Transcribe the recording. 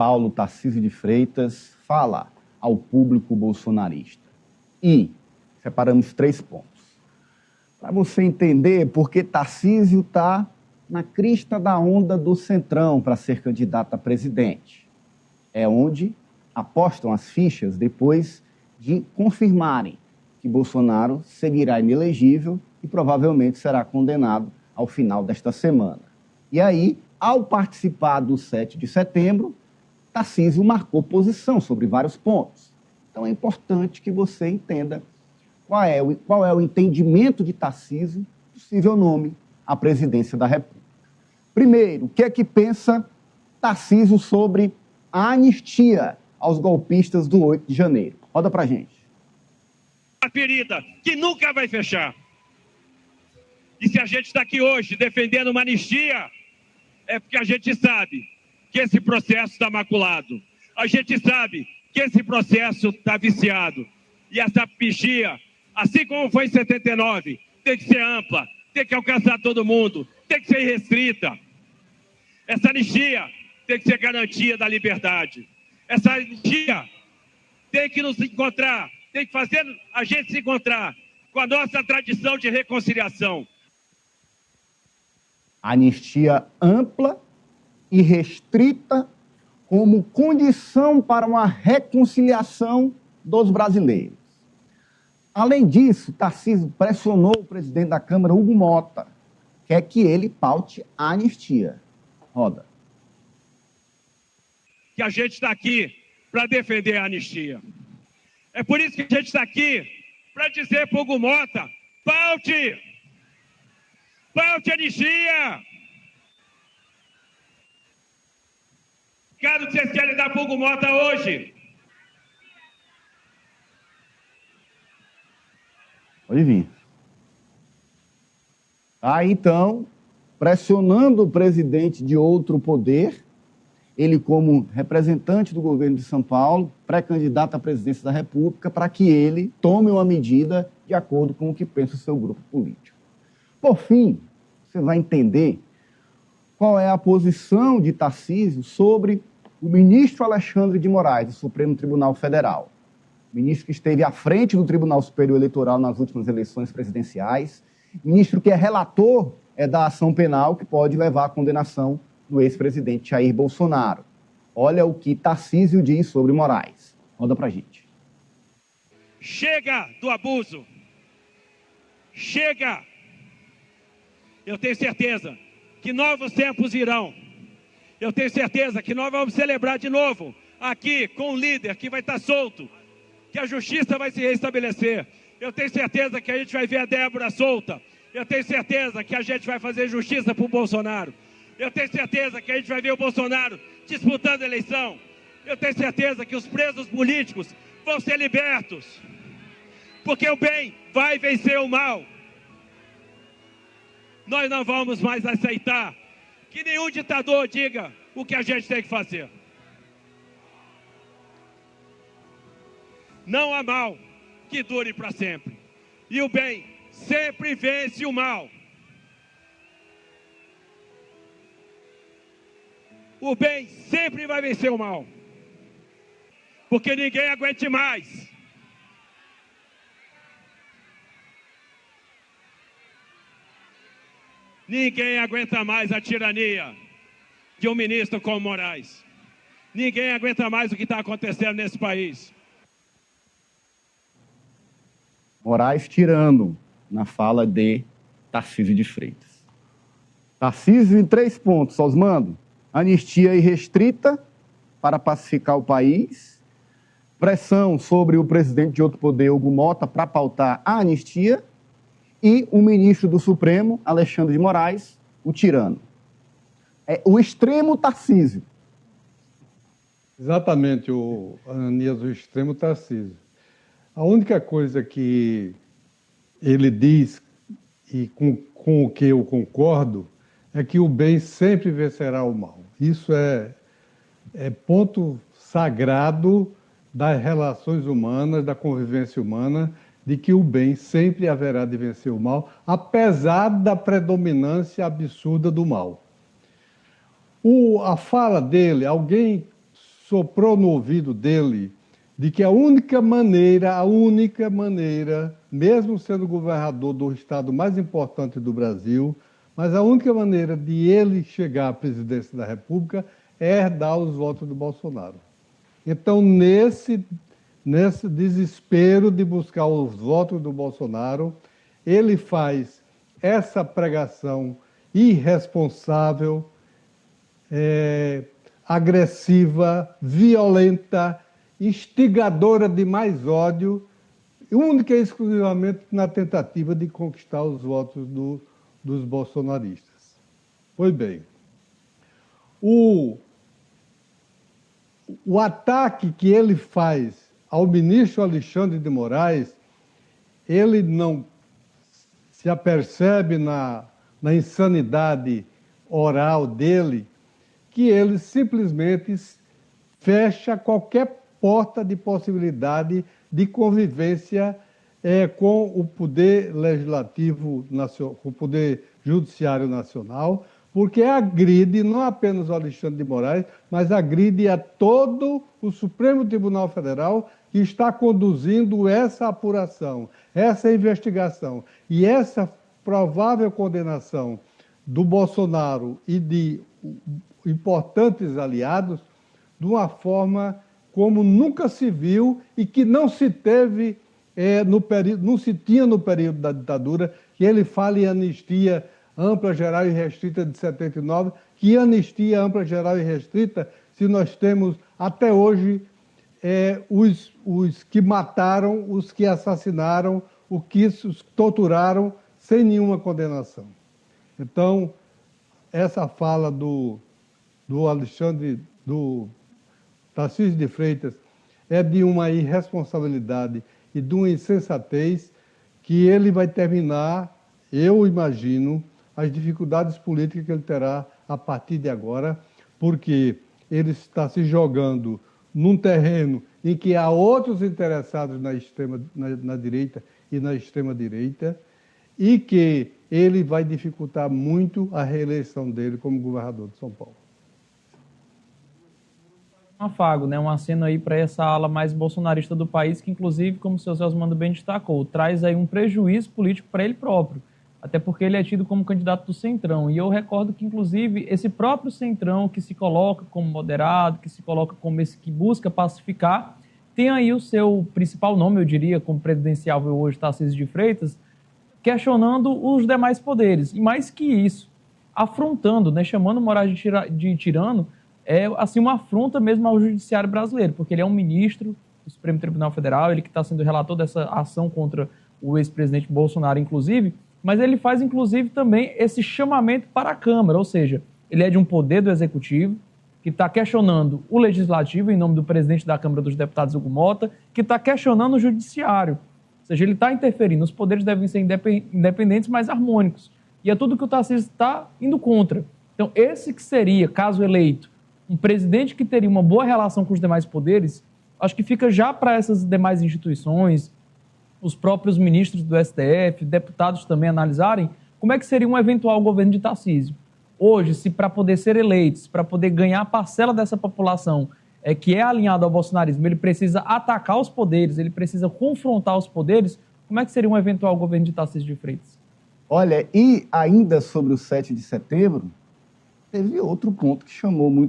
Paulo Tarcísio de Freitas fala ao público bolsonarista. E separamos 3 pontos. Para você entender por que Tarcísio está na crista da onda do Centrão para ser candidato a presidente. É onde apostam as fichas depois de confirmarem que Bolsonaro seguirá inelegível e provavelmente será condenado ao final desta semana. E aí, ao participar do 7 de setembro, Tarcísio marcou posição sobre vários pontos. Então é importante que você entenda qual é o entendimento de Tarcísio, possível nome à presidência da República. Primeiro, o que é que pensa Tarcísio sobre a anistia aos golpistas do 8 de janeiro? Roda pra gente. A ferida que nunca vai fechar. E se a gente está aqui hoje defendendo uma anistia, é porque a gente sabe que esse processo está maculado. A gente sabe que esse processo está viciado. E essa anistia, assim como foi em 79, tem que ser ampla, tem que alcançar todo mundo, tem que ser restrita. Essa anistia tem que ser garantia da liberdade. Essa anistia tem que nos encontrar, tem que fazer a gente se encontrar com a nossa tradição de reconciliação. Anistia ampla e restrita como condição para uma reconciliação dos brasileiros. Além disso, Tarcísio pressionou o presidente da Câmara, Hugo Mota, quer que ele paute a anistia. Roda. Que a gente está aqui para defender a anistia. É por isso que a gente está aqui para dizer para o Hugo Mota, paute a anistia. Recado que vocês querem dar para o Hugo Mota hoje. Pode vir. Aí, então, pressionando o presidente de outro poder, ele como representante do governo de São Paulo, pré-candidato à presidência da República, para que ele tome uma medida de acordo com o que pensa o seu grupo político. Por fim, você vai entender qual é a posição de Tarcísio sobre o ministro Alexandre de Moraes, do Supremo Tribunal Federal. Ministro que esteve à frente do Tribunal Superior Eleitoral nas últimas eleições presidenciais, ministro que é relator da ação penal que pode levar à condenação do ex-presidente Jair Bolsonaro. Olha o que Tarcísio diz sobre Moraes. Roda pra gente. Chega do abuso. Chega. Eu tenho certeza que novos tempos virão. Eu tenho certeza que nós vamos celebrar de novo aqui com um líder que vai estar solto, que a justiça vai se restabelecer. Eu tenho certeza que a gente vai ver a Débora solta. Eu tenho certeza que a gente vai fazer justiça para o Bolsonaro. Eu tenho certeza que a gente vai ver o Bolsonaro disputando a eleição. Eu tenho certeza que os presos políticos vão ser libertos. Porque o bem vai vencer o mal. Nós não vamos mais aceitar que nenhum ditador diga o que a gente tem que fazer. Não há mal que dure para sempre. E o bem sempre vence o mal. O bem sempre vai vencer o mal. Porque ninguém aguente mais. Ninguém aguenta mais a tirania de um ministro como Moraes. Ninguém aguenta mais o que está acontecendo nesse país. Moraes tirano na fala de Tarcísio de Freitas. Tarcísio em 3 pontos, Osmando. Anistia irrestrita para pacificar o país. Pressão sobre o presidente de outro poder, Hugo Mota, para pautar a anistia. E o ministro do Supremo, Alexandre de Moraes, o tirano. É o extremo Tarcísio. Exatamente, Ananias, o extremo Tarcísio. A única coisa que ele diz, e com o que eu concordo, é que o bem sempre vencerá o mal. Isso é ponto sagrado das relações humanas, da convivência humana, de que o bem sempre haverá de vencer o mal, apesar da predominância absurda do mal. A fala dele, alguém soprou no ouvido dele de que a única maneira, mesmo sendo governador do estado mais importante do Brasil, mas a única maneira de ele chegar à presidência da República é herdar os votos do Bolsonaro. Então, nesse desespero de buscar os votos do Bolsonaro, ele faz essa pregação irresponsável, agressiva, violenta, instigadora de mais ódio, única e exclusivamente na tentativa de conquistar os votos dos bolsonaristas. Pois bem, o ataque que ele faz ao ministro Alexandre de Moraes, ele não se apercebe na insanidade oral dele, que ele simplesmente fecha qualquer porta de possibilidade de convivência com o poder legislativo, com o poder judiciário nacional, porque agride não apenas o Alexandre de Moraes, mas agride a todo o Supremo Tribunal Federal que está conduzindo essa apuração, essa investigação e essa provável condenação do Bolsonaro e de importantes aliados de uma forma como nunca se viu e que não se teve não se tinha no período da ditadura, que ele fala em anistia ampla, geral e restrita de 79, que anistia ampla, geral e restrita se nós temos até hoje os que mataram, os que assassinaram, os que torturaram sem nenhuma condenação. Então, essa fala do Tarcísio de Freitas é de uma irresponsabilidade e de uma insensatez que ele vai terminar, eu imagino, as dificuldades políticas que ele terá a partir de agora, porque ele está se jogando num terreno em que há outros interessados na direita e na extrema-direita, e que ele vai dificultar muito a reeleição dele como governador de São Paulo. Um afago, né? Um aceno aí para essa ala mais bolsonarista do país, que inclusive, como o seu Celso Mando bem destacou, traz aí um prejuízo político para ele próprio, até porque ele é tido como candidato do Centrão. E eu recordo que, inclusive, esse próprio Centrão, que se coloca como moderado, que se coloca como esse que busca pacificar, tem aí o seu principal nome, eu diria, como presidencial hoje, Tarcísio de Freitas, questionando os demais poderes. E mais que isso, afrontando, né, chamando Moraes de tirano, assim, uma afronta mesmo ao judiciário brasileiro, porque ele é um ministro do Supremo Tribunal Federal, ele que está sendo relator dessa ação contra o ex-presidente Bolsonaro, inclusive, mas ele faz, inclusive, também esse chamamento para a Câmara, ou seja, ele é de um poder do Executivo, que está questionando o Legislativo, em nome do presidente da Câmara dos Deputados, Hugo Mota, que está questionando o Judiciário. Ou seja, ele está interferindo. Os poderes devem ser independentes, mas harmônicos. E é tudo que o Tarcísio está indo contra. Então, esse que seria, caso eleito, um presidente que teria uma boa relação com os demais poderes, acho que fica já para essas demais instituições, os próprios ministros do STF, deputados também analisarem como é que seria um eventual governo de Tarcísio. Hoje, se para poder ser eleito, para poder ganhar a parcela dessa população que é alinhada ao bolsonarismo, ele precisa atacar os poderes, ele precisa confrontar os poderes, como é que seria um eventual governo de Tarcísio de Freitas? Olha, e ainda sobre o 7 de setembro, teve outro ponto que chamou muita